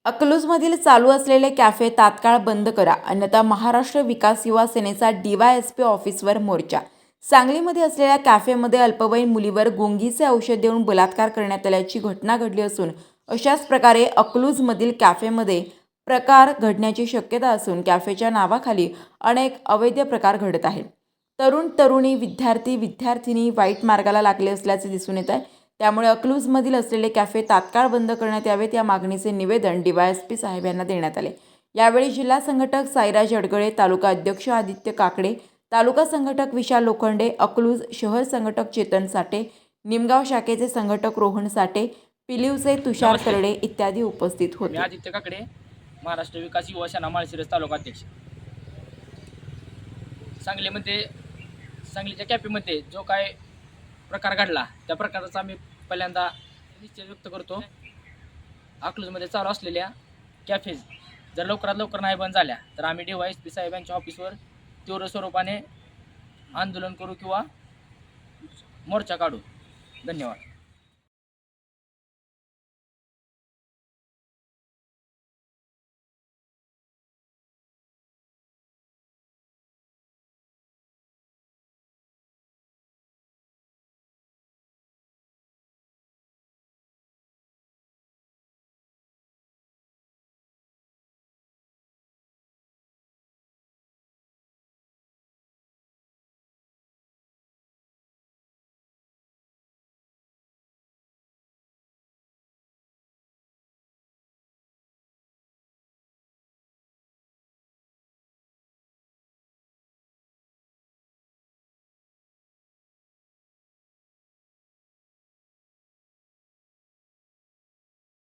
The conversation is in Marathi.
अकलूजमधील चालू असलेले कॅफे तात्काळ बंद करा, अन्यथा महाराष्ट्र विकास युवा सेनेचा DYSP ऑफिसवर मोर्चा. सांगलीमध्ये असलेल्या कॅफेमध्ये अल्पवयीन मुलीवर गुंगीचे औषध देऊन बलात्कार करण्यात आल्याची घटना घडली असून अशाच प्रकारे अकलूजमधील कॅफेमध्ये प्रकार घडण्याची शक्यता असून कॅफेच्या नावाखाली अनेक अवैध प्रकार घडत आहेत. तरुण तरुणी, विद्यार्थी विद्यार्थिनी वाईट मार्गाला लागले असल्याचे दिसून येत आहे. त्यामुळे अकलूजमधील असलेले कॅफे तात्काळ बंद करण्यात यावेत या मागणीचे निवेदन DYSP साहेब यांना देण्यात आले. यावेळी जिल्हा संघटक साईराज अडगळे, तालुका अध्यक्ष आदित्य काकडे, तालुका संघटक विशाल लोखंडे, अकलूज शहर संघटक चेतन साठे, निमगाव शाखेचे संघटक रोहन साठे, पिलीवचे तुषार तरडे इत्यादी उपस्थित होते. आदित्य काकडे, महाराष्ट्र विकास युवा सेना माळशिरस तालुका अध्यक्ष. सांगलीच्या कॅफेमध्ये जो काय प्रकार घडला त्या प्रकाराचा आम्ही पहिल्यांदा निश्चय व्यक्त करतो. अकलूजमध्ये चालू असलेल्या कॅफेज जर लवकरात लवकर नाही बंद झाल्या तर आम्ही DYSP साहेब यांच्या ऑफिसवर तीव्र स्वरूपाने आंदोलन करू किंवा मोर्चा काढू. धन्यवाद.